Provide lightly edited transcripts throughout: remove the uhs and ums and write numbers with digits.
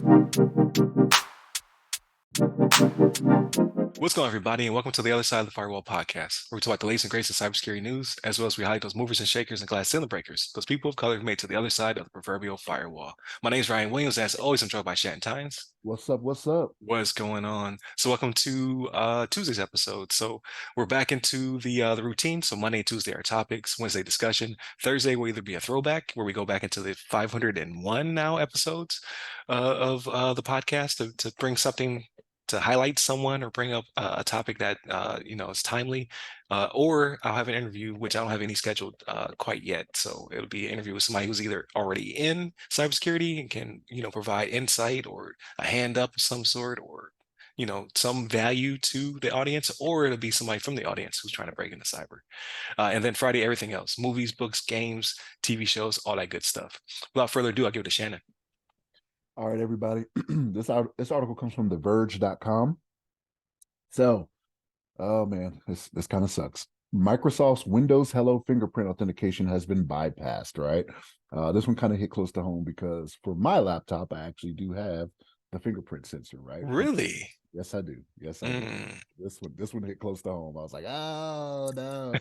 What's going on, everybody, and welcome to the other side of the Firewall podcast, where we talk about the latest and greatest in cybersecurity news, as well as we highlight those movers and shakers and glass ceiling breakers, those people of color who made it to the other side of the proverbial firewall. My name is Ryan Williams, and as always, I'm joined by Shannon Tynes. What's up? What's up? What's going on? So, welcome to Tuesday's episode. So, we're back into the routine. So, Monday and Tuesday are topics. Wednesday discussion. Thursday will either be a throwback, where we go back into the 501 now episodes of the podcast to bring something to highlight someone or bring up a topic that is timely, or I'll have an interview which I don't have any scheduled quite yet. So it'll be an interview with somebody who's either already in cybersecurity and can provide insight or a hand up of some sort, or some value to the audience, or it'll be somebody from the audience who's trying to break into cyber. And then Friday, everything else: movies, books, games, TV shows, all that good stuff. Without further ado, I'll give it to Shannon. All right, everybody. This article comes from TheVerge.com. So, oh man, this kind of sucks. Microsoft's Windows Hello fingerprint authentication has been bypassed, right? This one kind of hit close to home because for my laptop, I actually do have the fingerprint sensor, right? Really? Yes, I do. Yes, I do. This one hit close to home. I was like, oh no.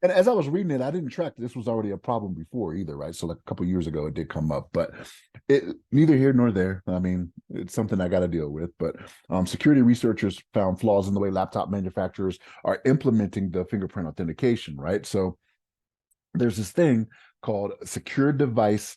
And as I was reading it, I didn't track this was already a problem before either, right? So like a couple years ago, it did come up, but it neither here nor there. I mean, it's something I got to deal with. But security researchers found flaws in the way laptop manufacturers are implementing the fingerprint authentication, right? So there's this thing called secure device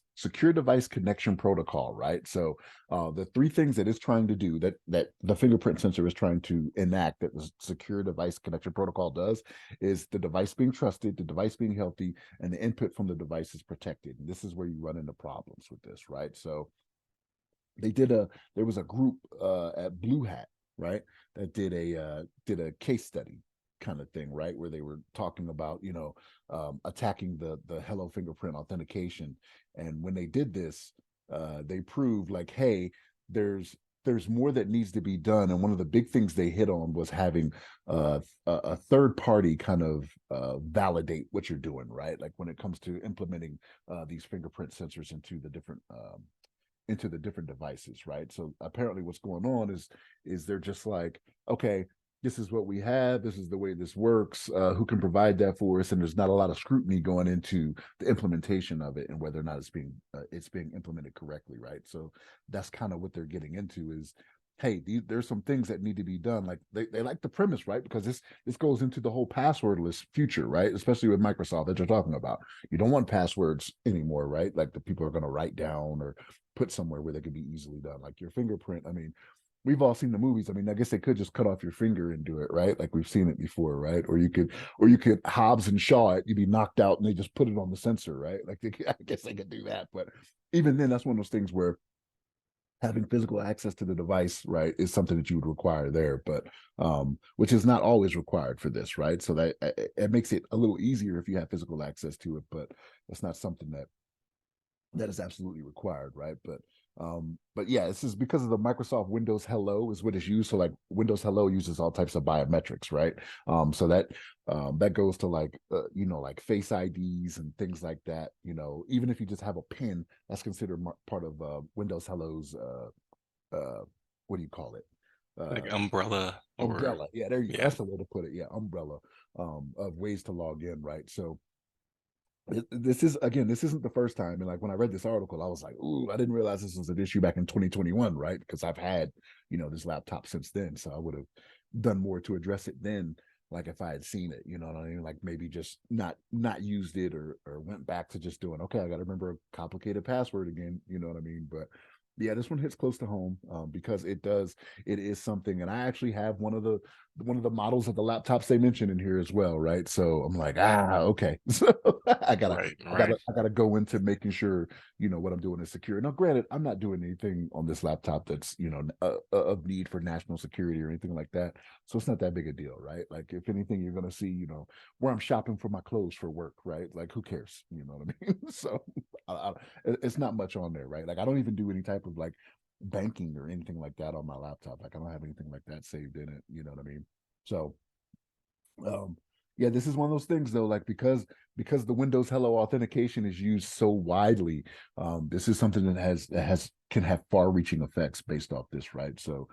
connection protocol, right? So the three things that it's trying to do, that the fingerprint sensor is trying to enact, that the secure device connection protocol does, is the device being trusted, the device being healthy, and the input from the device is protected. And this is where you run into problems with this, right? So there was a group at Blue Hat, right, that did a case study kind of thing, right, where they were talking about attacking the Hello fingerprint authentication. And when they did this, they proved like, hey, there's more that needs to be done. And one of the big things they hit on was having a third party kind of validate what you're doing, right? Like when it comes to implementing these fingerprint sensors into the different devices, right? So apparently what's going on is they're just like, okay, this is what we have, this is the way this works, who can provide that for us? And there's not a lot of scrutiny going into the implementation of it and whether or not it's being implemented correctly, right? So that's kind of what they're getting into is, hey, there's some things that need to be done. Like they like the premise, right? Because this goes into the whole passwordless future, right? Especially with Microsoft that you're talking about. You don't want passwords anymore, right? Like the people are going to write down or put somewhere where they could be easily done. Like your fingerprint. I mean, we've all seen the movies. I mean, I guess they could just cut off your finger and do it, right? Like we've seen it before, right? Or you could Hobbs and Shaw it. You'd be knocked out, and they just put it on the sensor, right? Like I guess they could do that, but even then, that's one of those things where having physical access to the device, right, is something that you would require there, but which is not always required for this, right? So that it makes it a little easier if you have physical access to it, but it's not something that is absolutely required, right? But yeah, this is because of the Microsoft Windows Hello is what is used. So like Windows Hello uses all types of biometrics, right? So that goes to like like Face IDs and things like that. Even if you just have a pin, that's considered part of Windows Hello's what do you call it? Like umbrella or Umbrella. Yeah, there you go. yeah. That's the way to put it. Yeah, umbrella of ways to log in, right? So this isn't the first time. And like when I read this article, I was like, ooh, I didn't realize this was an issue back in 2021, right? Because I've had this laptop since then, so I would have done more to address it then, like if I had seen it, you know what I mean? Like maybe just not used it, or went back to just doing, okay, I got to remember a complicated password again, you know what I mean? But yeah, this one hits close to home because it is something. And I actually have one of the models of the laptops they mentioned in here as well, right? So I'm like, okay. So I gotta Right, I right. gotta I gotta go into making sure what I'm doing is secure. Now, granted, I'm not doing anything on this laptop that's of need for national security or anything like that. So it's not that big a deal, right? Like if anything, you're gonna see where I'm shopping for my clothes for work, right? Like who cares? You know what I mean? So it's not much on there, right? Like I don't even do any type of like banking or anything like that on my laptop. Like I don't have anything like that saved in it. You know what I mean? So um Yeah, this is one of those things though, like because the Windows Hello authentication is used so widely, this is something that has can have far-reaching effects based off this, right? So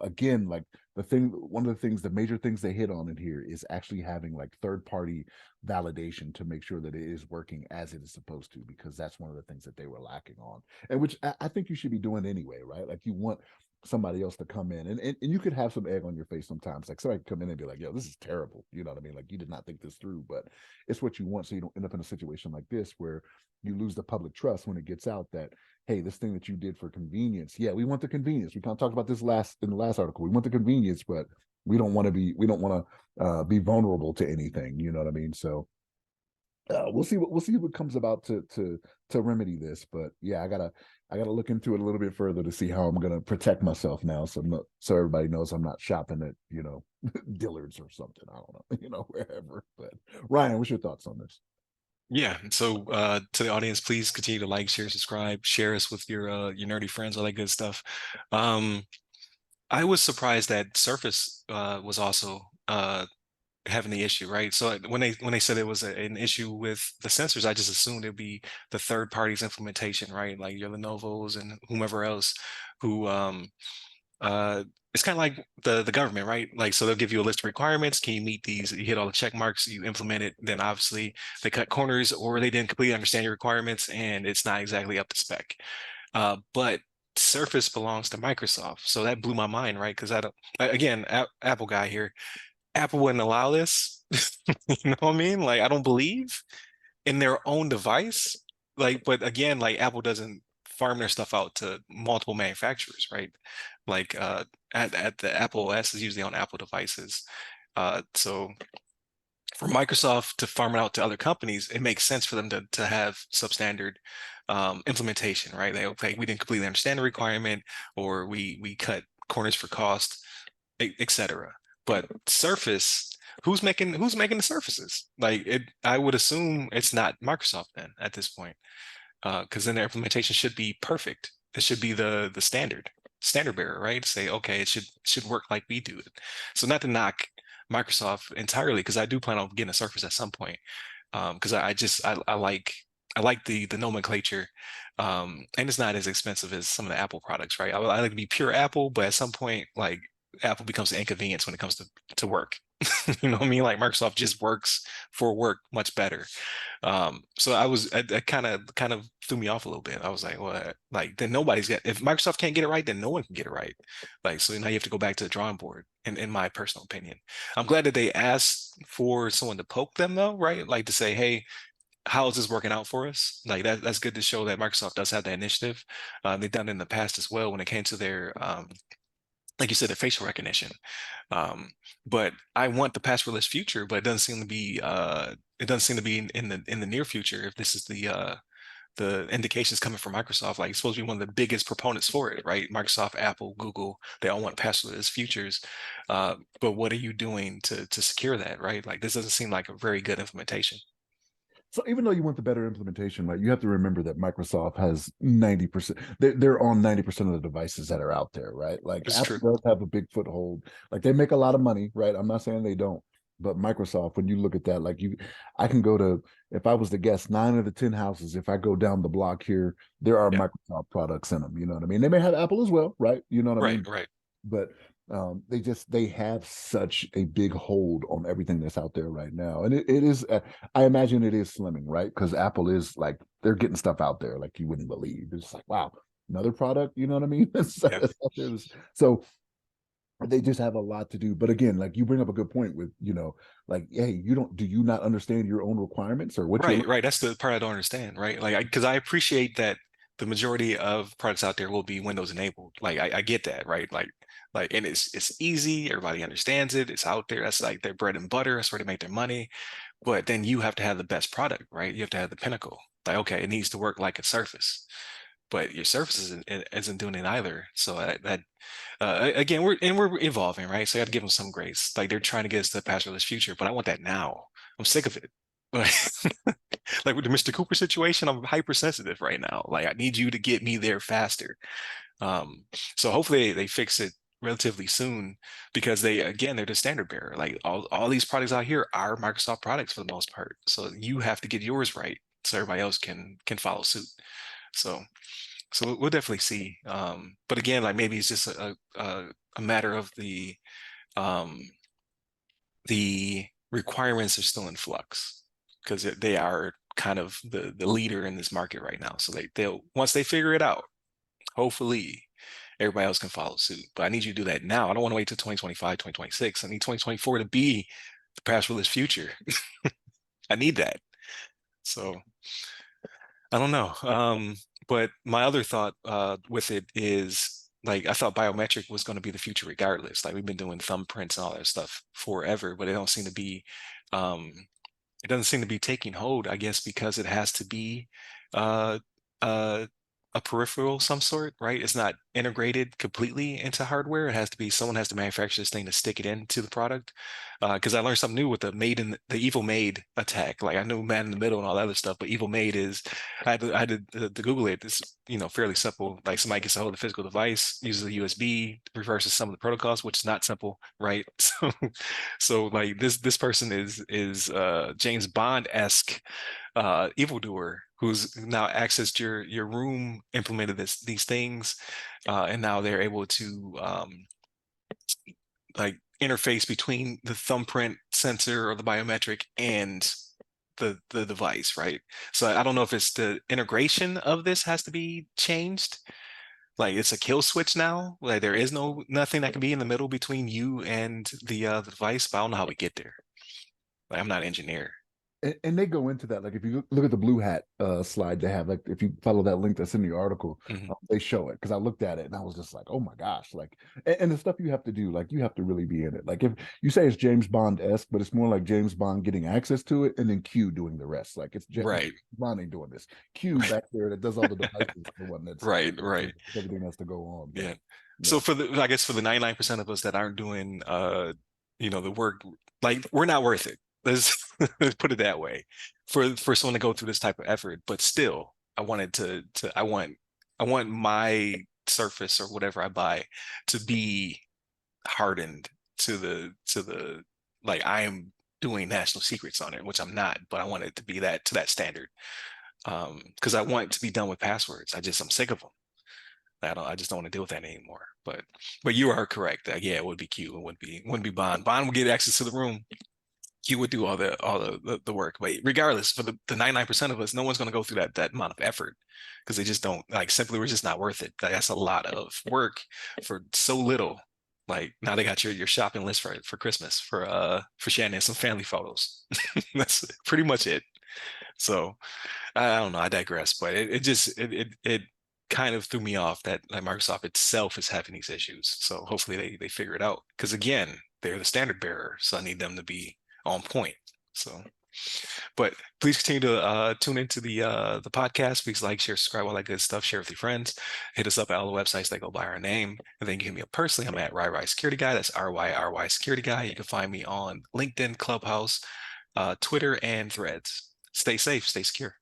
again, like one of the things, the major things they hit on in here is actually having like third-party validation to make sure that it is working as it is supposed to, because that's one of the things that they were lacking on, and which I think you should be doing anyway, right? Like you want somebody else to come in and you could have some egg on your face sometimes. Like somebody come in and be like, yo, this is terrible. You know what I mean? Like you did not think this through, but it's what you want. So you don't end up in a situation like this where you lose the public trust when it gets out that, hey, this thing that you did for convenience. Yeah, we want the convenience. We kind of talked about this last in the last article. We want the convenience, but we don't want to be vulnerable to anything. You know what I mean? So we'll see what comes about to remedy this. But yeah, I gotta look into it a little bit further to see how I'm gonna protect myself now. So so everybody knows I'm not shopping at Dillard's or something. I don't know, wherever. But Ryan, what's your thoughts on this? Yeah. So to the audience, please continue to like, share, subscribe, share us with your nerdy friends, all that good stuff. Um, I was surprised that Surface was also having the issue, right? So when they said it was an issue with the sensors, I just assumed it'd be the third party's implementation, right? Like your Lenovo's and whomever else who uh it's kind of like the government, right? Like so they'll give you a list of requirements. Can you meet these? You hit all the check marks, you implement it, then obviously they cut corners or they didn't completely understand your requirements and it's not exactly up to spec. But Surface belongs to Microsoft. So that blew my mind, right? Because I don't, again, Apple guy here, Apple wouldn't allow this. You know what I mean? Like, I don't believe in their own device. Like, but again, like Apple doesn't farm their stuff out to multiple manufacturers, right? Like, at the Apple OS is usually on Apple devices. So for Microsoft to farm it out to other companies, it makes sense for them to have substandard implementation, right? They okay, we didn't completely understand the requirement, or we cut corners for cost, etc. But Surface, who's making the surfaces? Like it, I would assume it's not Microsoft then at this point, because then their implementation should be perfect. It should be the standard bearer, right? Say, okay, it should work like we do it. So not to knock Microsoft entirely, because I do plan on getting a Surface at some point. Because I like the nomenclature, and it's not as expensive as some of the Apple products, right? I like to be pure Apple, but at some point, like Apple becomes an inconvenience when it comes to work. You know what I mean? Like Microsoft just works for work much better. So that kind of threw me off a little bit. I was like, well, like then nobody's got if Microsoft can't get it right, then no one can get it right. Like so now you have to go back to the drawing board, in my personal opinion. I'm glad that they asked for someone to poke them though, right? Like to say, hey, how is this working out for us? Like that's good to show that Microsoft does have that initiative. They've done it in the past as well when it came to their like you said, the facial recognition. Um, but I want the passwordless future, but it doesn't seem to be in the near future if this is the indications coming from Microsoft. Like it's supposed to be one of the biggest proponents for it, right? Microsoft, Apple, Google, they all want passwordless futures. But what are you doing to secure that, right? Like this doesn't seem like a very good implementation. So even though you want the better implementation, right, you have to remember that Microsoft has 90%, they're on 90% of the devices that are out there, right? Like It's Apple true. does have a big foothold. Like they make a lot of money, right? I'm not saying they don't, but Microsoft, when you look at that, I can go to, if I was to guess, 9 of the 10 houses, if I go down the block here, there are Yeah. Microsoft products in them. You know what I mean? They may have Apple as well, right? You know what I Right. mean? Right. But they have such a big hold on everything that's out there right now, and it is I imagine it is slimming, right? Because Apple is like they're getting stuff out there like you wouldn't believe. It's like wow, another product, you know what I mean? Yeah. That's out there. So they just have a lot to do. But again, like you bring up a good point with like hey, you don't do you not understand your own requirements or what you're Right, looking? right. That's the part I don't understand, right? Like, because I appreciate that the majority of products out there will be Windows enabled. Like, I get that, right? And it's easy. Everybody understands it. It's out there. That's like their bread and butter. That's where they make their money. But then you have to have the best product, right? You have to have the pinnacle. Like, okay, it needs to work like a Surface, but your Surface isn't doing it either. So again, we're evolving, right? So I got to give them some grace. Like they're trying to get us to the passwordless future, but I want that now. I'm sick of it. Like with the Mr. Cooper situation, I'm hypersensitive right now. Like I need you to get me there faster. Um, so hopefully they fix it relatively soon because they're the standard bearer. Like all these products out here are Microsoft products for the most part. So you have to get yours right so everybody else can follow suit. So we'll definitely see. But again, like maybe it's just a matter of um, the requirements are still in flux because they are kind of the leader in this market right now. So they'll once they figure it out, hopefully everybody else can follow suit. But I need you to do that now. I don't want to wait till 2025, 2026. I need 2024 to be the passwordless future. I need that. So I don't know. But my other thought with it is like I thought biometric was going to be the future regardless. Like we've been doing thumbprints and all that stuff forever, but um, it doesn't seem to be taking hold, I guess, because it has to be uh, uh, a peripheral of some sort, right? It's not integrated completely into hardware. It has to be someone has to manufacture this thing to stick it into the product. Because I learned something new with the evil maid attack. Like I knew man in the middle and all that other stuff, but evil maid is I had to Google it. It's fairly simple. Like somebody gets a hold of the physical device, uses a USB, reverses some of the protocols, which is not simple, right? So like this person is James Bond-esque evildoer who's now accessed your room, implemented these things, and now they're able to like interface between the thumbprint sensor or the biometric and the device, right? So I don't know if it's the integration of this has to be changed. Like it's a kill switch now. Like there is nothing that can be in the middle between you and the device, but I don't know how we get there. Like I'm not an engineer. And they go into that. Like if you look at the blue hat slide they have, like if you follow that link that's in the article, Mhm. they show it because I looked at it and I was just like, oh my gosh, like, and the stuff you have to do, like you have to really be in it. Like if you say it's James Bond-esque, but it's more like James Bond getting access to it and then Q doing the rest. Like it's Right. Bond ain't doing this. Q back there that does all the devices, the one that's Right, right. everything has to go on. But Yeah. yeah. So I guess for the 99% of us that aren't doing the work, like we're not worth it. Let's let's put it that way. For someone to go through this type of effort, but still, I wanted to I want my Surface or whatever I buy to be hardened to the like I am doing national secrets on it, which I'm not, but I want it to be that to that standard. Because I want it to be done with passwords. I'm sick of them. I just don't want to deal with that anymore. But you are correct. Yeah, it would be Q. It wouldn't be Bond. Bond would get access to the room. Q would do all the work. But regardless, for the 99% of us, no one's going to go through that amount of effort because they just don't like simply we're just not worth it. Like, that's a lot of work for so little. Like now they got your shopping list for Christmas for Shannon some family photos. That's pretty much it. So I don't know. I digress, but it kind of threw me off that like Microsoft itself is having these issues. So hopefully they figure it out because again, they're the standard bearer, so I need them to be on point. So, but please continue to tune into the podcast. Please like, share, subscribe, all that good stuff. Share with your friends. Hit us up at all the websites that go by our name, and then you can hit me up personally. I'm at RyRy Security Guy. That's RYRY Security Guy. You can find me on LinkedIn, Clubhouse, Twitter, and Threads. Stay safe, stay secure.